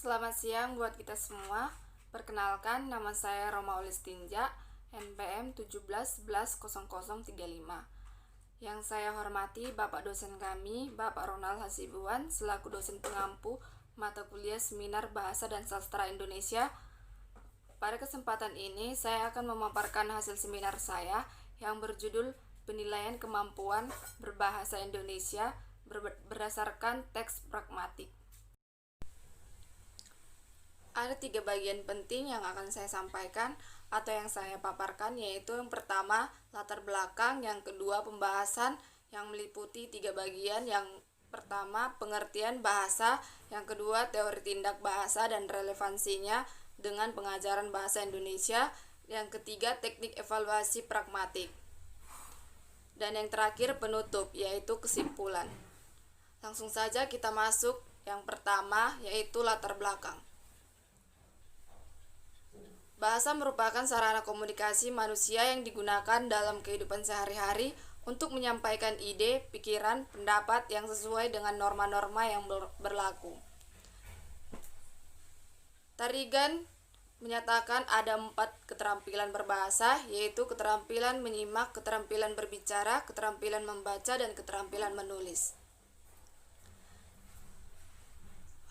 Selamat siang buat kita semua. Perkenalkan, nama saya Roma Olistinja, NPM 17110035. Yang saya hormati Bapak dosen kami, Bapak Ronald Hasibuan, selaku dosen pengampu mata kuliah Seminar Bahasa dan Sastra Indonesia. Pada kesempatan ini, saya akan memaparkan hasil seminar saya yang berjudul Penilaian Kemampuan Berbahasa Indonesia berdasarkan teks pragmatik. Ada 3 bagian penting yang akan saya sampaikan atau yang saya paparkan, yaitu yang pertama latar belakang, yang kedua pembahasan yang meliputi 3 bagian, yang pertama pengertian bahasa, yang kedua teori tindak bahasa dan relevansinya dengan pengajaran bahasa Indonesia, yang ketiga teknik evaluasi pragmatik, dan yang terakhir penutup yaitu kesimpulan. Langsung saja kita masuk yang pertama, yaitu latar belakang. Bahasa merupakan sarana komunikasi manusia yang digunakan dalam kehidupan sehari-hari untuk menyampaikan ide, pikiran, pendapat yang sesuai dengan norma-norma yang berlaku. Tarigan menyatakan ada 4 keterampilan berbahasa, yaitu keterampilan menyimak, keterampilan berbicara, keterampilan membaca, dan keterampilan menulis.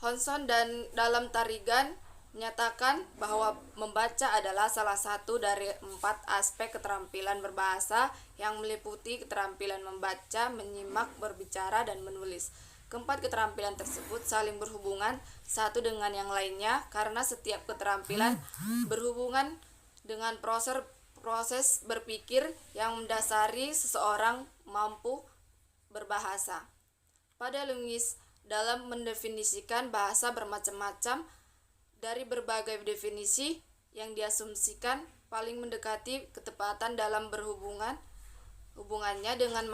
Hodgson dan dalam Tarigan menyatakan bahwa membaca adalah salah satu dari 4 aspek keterampilan berbahasa yang meliputi keterampilan membaca, menyimak, berbicara, dan menulis. Keempat keterampilan tersebut saling berhubungan satu dengan yang lainnya karena setiap keterampilan berhubungan dengan proses berpikir yang mendasari seseorang mampu berbahasa. Pada linguis dalam mendefinisikan bahasa bermacam-macam dari berbagai definisi yang diasumsikan paling mendekati ketepatan dalam hubungannya dengan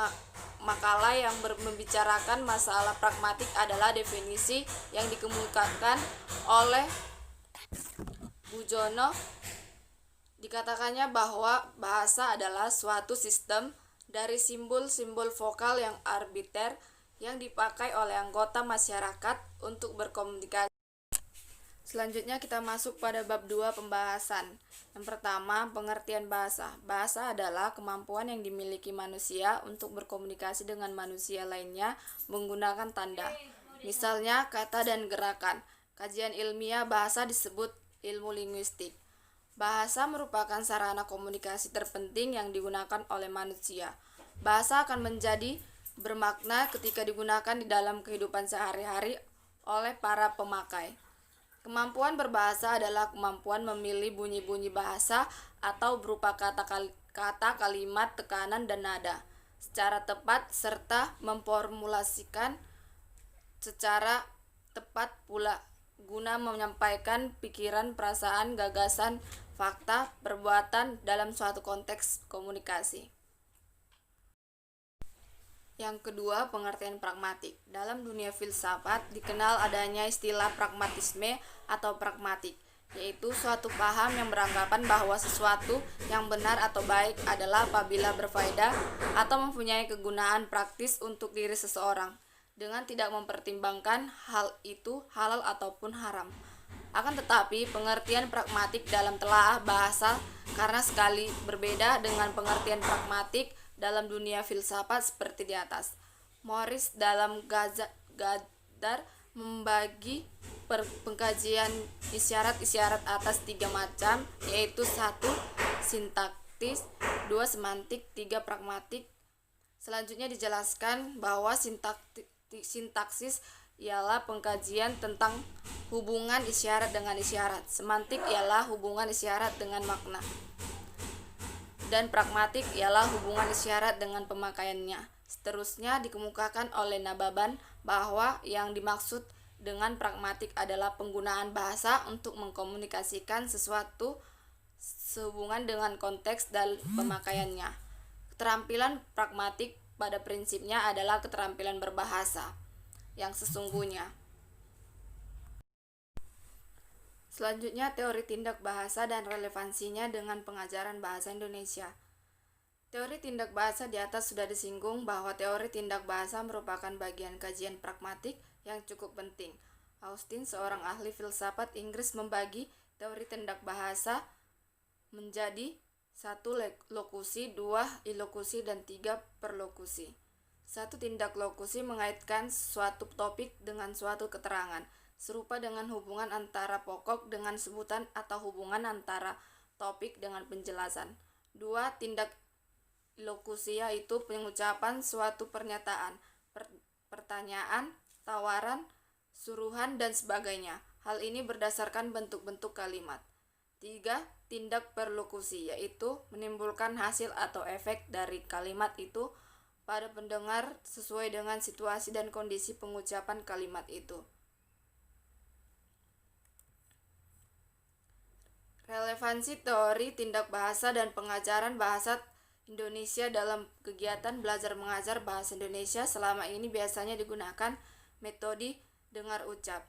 makalah yang membicarakan masalah pragmatik adalah definisi yang dikemukakan oleh Bujono. Dikatakannya bahwa bahasa adalah suatu sistem dari simbol-simbol vokal yang arbiter yang dipakai oleh anggota masyarakat untuk berkomunikasi. Selanjutnya kita masuk pada bab 2 pembahasan. Yang pertama, pengertian bahasa. Bahasa adalah kemampuan yang dimiliki manusia untuk berkomunikasi dengan manusia lainnya menggunakan tanda. Misalnya kata dan gerakan. Kajian ilmiah bahasa disebut ilmu linguistik. Bahasa merupakan sarana komunikasi terpenting yang digunakan oleh manusia. Bahasa akan menjadi bermakna ketika digunakan di dalam kehidupan sehari-hari oleh para pemakai. Kemampuan berbahasa adalah kemampuan memilih bunyi-bunyi bahasa atau berupa kata, kalimat, tekanan, dan nada secara tepat serta memformulasikan secara tepat pula guna menyampaikan pikiran, perasaan, gagasan, fakta, perbuatan dalam suatu konteks komunikasi. Yang kedua, pengertian pragmatik. Dalam dunia filsafat dikenal adanya istilah pragmatisme atau pragmatik, yaitu suatu paham yang beranggapan bahwa sesuatu yang benar atau baik adalah apabila berfaedah atau mempunyai kegunaan praktis untuk diri seseorang, dengan tidak mempertimbangkan hal itu halal ataupun haram. Akan tetapi, pengertian pragmatik dalam telaah bahasa karena sekali berbeda dengan pengertian pragmatik dalam dunia filsafat seperti di atas. Morris dalam Gadar membagi pengkajian isyarat-isyarat atas 3 macam, yaitu 1. Sintaktis, 2. Semantik, 3. Pragmatik. Selanjutnya dijelaskan bahwa sintaksis ialah pengkajian tentang hubungan isyarat dengan isyarat. Semantik ialah hubungan isyarat dengan makna. Dan pragmatik ialah hubungan isyarat dengan pemakaiannya. Seterusnya dikemukakan oleh Nababan bahwa yang dimaksud dengan pragmatik adalah penggunaan bahasa untuk mengkomunikasikan sesuatu sehubungan dengan konteks dan pemakaiannya. Keterampilan pragmatik pada prinsipnya adalah keterampilan berbahasa yang sesungguhnya. Selanjutnya, teori tindak bahasa dan relevansinya dengan pengajaran bahasa Indonesia. Teori tindak bahasa di atas sudah disinggung bahwa teori tindak bahasa merupakan bagian kajian pragmatik yang cukup penting. Austin, seorang ahli filsafat Inggris, membagi teori tindak bahasa menjadi 1 lokusi, 2 ilokusi, dan 3 perlokusi. 1 tindak lokusi mengaitkan suatu topik dengan suatu keterangan, serupa dengan hubungan antara pokok dengan sebutan atau hubungan antara topik dengan penjelasan. 2 tindak lokusi yaitu pengucapan suatu pernyataan, pertanyaan, tawaran, suruhan, dan sebagainya. Hal ini berdasarkan bentuk-bentuk kalimat. 3 tindak perlokusi yaitu menimbulkan hasil atau efek dari kalimat itu pada pendengar sesuai dengan situasi dan kondisi pengucapan kalimat itu. Relevansi teori tindak bahasa dan pengajaran bahasa Indonesia dalam kegiatan belajar mengajar bahasa Indonesia selama ini biasanya digunakan metode dengar ucap,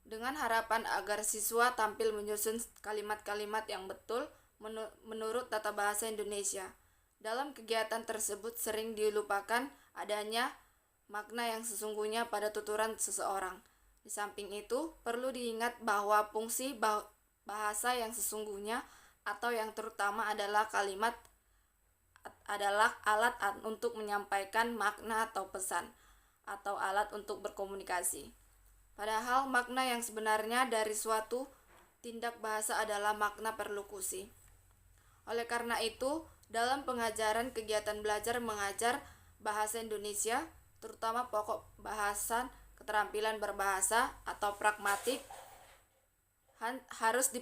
dengan harapan agar siswa tampil menyusun kalimat-kalimat yang betul menurut tata bahasa Indonesia. Dalam kegiatan tersebut sering dilupakan adanya makna yang sesungguhnya pada tuturan seseorang. Di samping itu, perlu diingat bahwa fungsi bahasa yang sesungguhnya atau yang terutama adalah kalimat adalah alat untuk menyampaikan makna atau pesan, atau alat untuk berkomunikasi. Padahal makna yang sebenarnya dari suatu tindak bahasa adalah makna perlokusi. Oleh karena itu, dalam pengajaran kegiatan belajar mengajar bahasa Indonesia, terutama pokok bahasan keterampilan berbahasa atau pragmatik, harus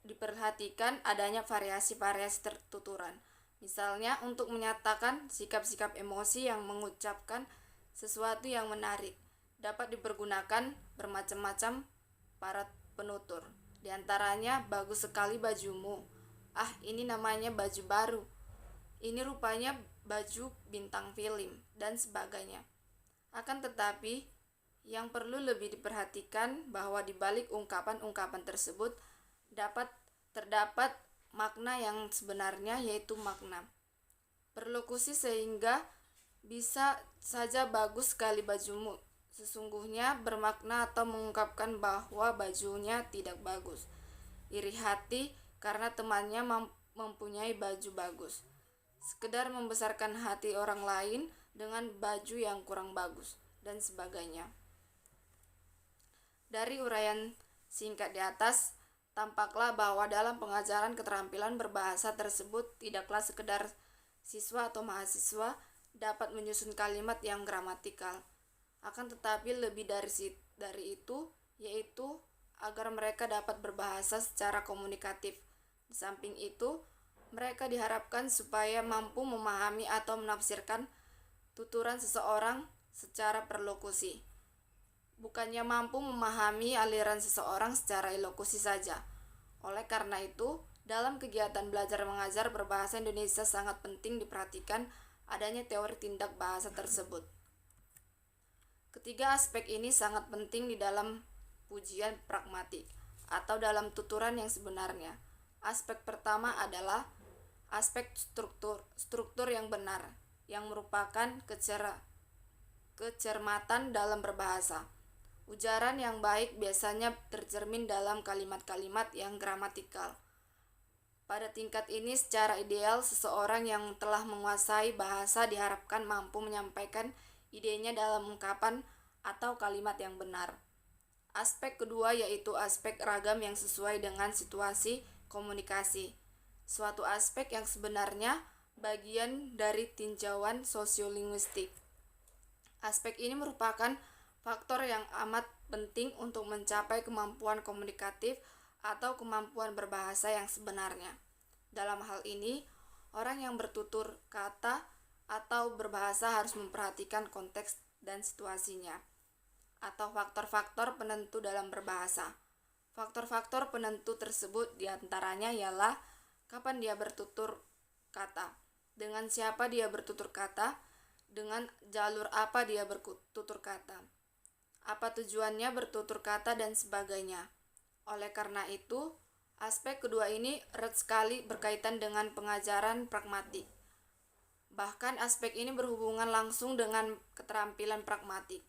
diperhatikan adanya variasi-variasi tuturan. Misalnya untuk menyatakan sikap-sikap emosi yang mengucapkan sesuatu yang menarik, dapat dipergunakan bermacam-macam para penutur. Di antaranya, bagus sekali bajumu. Ah, ini namanya baju baru. Ini rupanya baju bintang film, dan sebagainya. Akan tetapi, yang perlu lebih diperhatikan bahwa di balik ungkapan-ungkapan tersebut terdapat makna yang sebenarnya, yaitu makna perlokusi, sehingga bisa saja bagus sekali bajumu sesungguhnya bermakna atau mengungkapkan bahwa bajunya tidak bagus. Iri hati karena temannya mempunyai baju bagus. Sekedar membesarkan hati orang lain dengan baju yang kurang bagus, dan sebagainya. Dari uraian singkat di atas, tampaklah bahwa dalam pengajaran keterampilan berbahasa tersebut tidaklah sekedar siswa atau mahasiswa dapat menyusun kalimat yang gramatikal, akan tetapi lebih dari itu, yaitu agar mereka dapat berbahasa secara komunikatif. Di samping itu, mereka diharapkan supaya mampu memahami atau menafsirkan tuturan seseorang secara perlokusi, bukannya mampu memahami aliran seseorang secara ilokusi saja. Oleh karena itu, dalam kegiatan belajar mengajar berbahasa Indonesia sangat penting diperhatikan adanya teori tindak bahasa tersebut. Ketiga aspek ini sangat penting di dalam pujian pragmatik atau dalam tuturan yang sebenarnya. Aspek pertama adalah aspek struktur yang benar, yang merupakan kecermatan dalam berbahasa. Ujaran yang baik biasanya tercermin dalam kalimat-kalimat yang gramatikal. Pada tingkat ini, secara ideal, seseorang yang telah menguasai bahasa diharapkan mampu menyampaikan idenya dalam ungkapan atau kalimat yang benar. Aspek kedua yaitu aspek ragam yang sesuai dengan situasi komunikasi. Suatu aspek yang sebenarnya bagian dari tinjauan sosiolinguistik. Aspek ini merupakan faktor yang amat penting untuk mencapai kemampuan komunikatif atau kemampuan berbahasa yang sebenarnya. Dalam hal ini, orang yang bertutur kata atau berbahasa harus memperhatikan konteks dan situasinya, atau faktor-faktor penentu dalam berbahasa. Faktor-faktor penentu tersebut diantaranya ialah kapan dia bertutur kata, dengan siapa dia bertutur kata, dengan jalur apa dia bertutur kata, apa tujuannya bertutur kata, dan sebagainya. Oleh karena itu, aspek kedua ini erat sekali berkaitan dengan pengajaran pragmatik. Bahkan aspek ini berhubungan langsung dengan keterampilan pragmatik.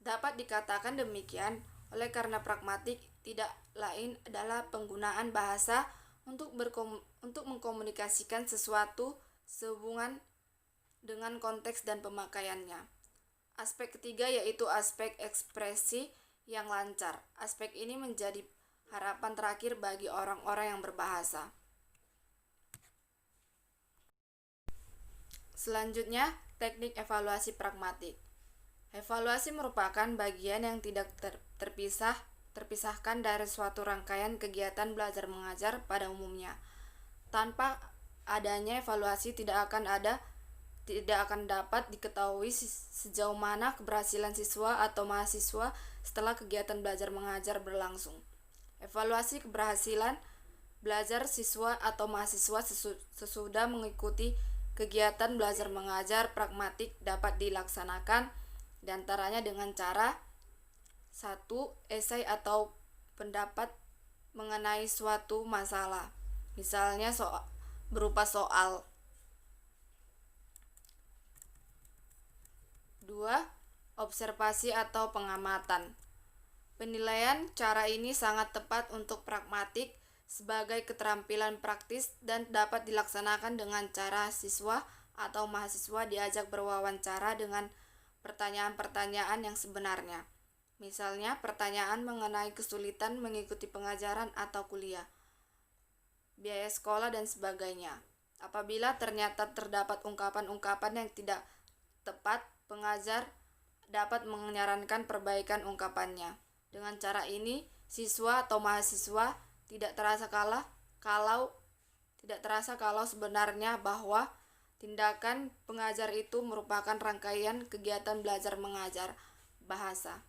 Dapat dikatakan demikian Oleh karena pragmatik tidak lain adalah penggunaan bahasa untuk mengkomunikasikan sesuatu sehubungan dengan konteks dan pemakaiannya. Aspek ketiga yaitu aspek ekspresi yang lancar. Aspek ini menjadi harapan terakhir bagi orang-orang yang berbahasa. Selanjutnya, teknik evaluasi pragmatik. Evaluasi merupakan bagian yang tidak terpisahkan dari suatu rangkaian kegiatan belajar mengajar pada umumnya. Tanpa adanya evaluasi tidak akan dapat diketahui sejauh mana keberhasilan siswa atau mahasiswa setelah kegiatan belajar mengajar berlangsung. Evaluasi keberhasilan belajar siswa atau mahasiswa sesudah mengikuti kegiatan belajar mengajar pragmatik dapat dilaksanakan diantaranya dengan cara 1. Esai atau pendapat mengenai suatu masalah, misalnya berupa soal. 2. Observasi atau pengamatan. Penilaian cara ini sangat tepat untuk pragmatik sebagai keterampilan praktis dan dapat dilaksanakan dengan cara siswa atau mahasiswa diajak berwawancara dengan pertanyaan-pertanyaan yang sebenarnya. Misalnya, pertanyaan mengenai kesulitan mengikuti pengajaran atau kuliah, biaya sekolah, dan sebagainya. Apabila ternyata terdapat ungkapan-ungkapan yang tidak tepat, pengajar dapat menyarankan perbaikan ungkapannya. Dengan cara ini, siswa atau mahasiswa tidak terasa kalau sebenarnya bahwa tindakan pengajar itu merupakan rangkaian kegiatan belajar mengajar bahasa.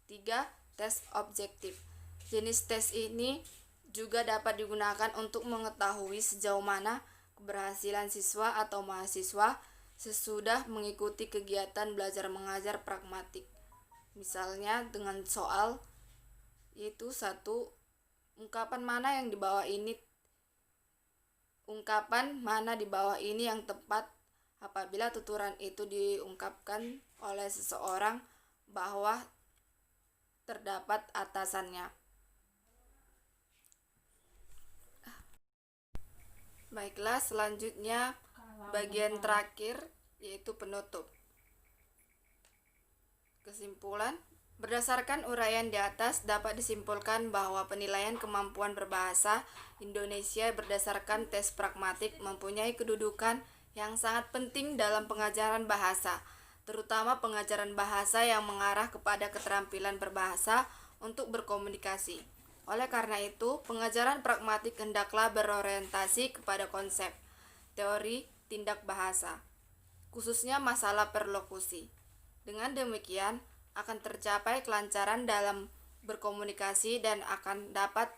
3. Tes objektif. Jenis tes ini juga dapat digunakan untuk mengetahui sejauh mana keberhasilan siswa atau mahasiswa sesudah mengikuti kegiatan belajar mengajar pragmatik. Misalnya dengan soal, yaitu 1. Ungkapan mana di bawah ini yang tepat apabila tuturan itu diungkapkan oleh seseorang bahwa terdapat atasannya. Baiklah, selanjutnya bagian terakhir yaitu penutup. Kesimpulan, berdasarkan uraian di atas dapat disimpulkan bahwa penilaian kemampuan berbahasa Indonesia berdasarkan tes pragmatik mempunyai kedudukan yang sangat penting dalam pengajaran bahasa, terutama pengajaran bahasa yang mengarah kepada keterampilan berbahasa untuk berkomunikasi. Oleh karena itu, pengajaran pragmatik hendaklah berorientasi kepada konsep, teori, tindak bahasa, khususnya masalah perlokusi. Dengan demikian, akan tercapai kelancaran dalam berkomunikasi dan akan dapat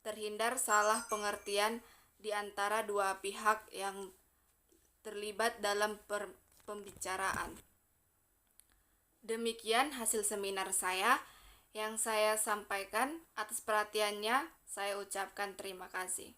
terhindar salah pengertian di antara dua pihak yang terlibat dalam pembicaraan. Demikian hasil seminar saya yang saya sampaikan. Atas perhatiannya, saya ucapkan terima kasih.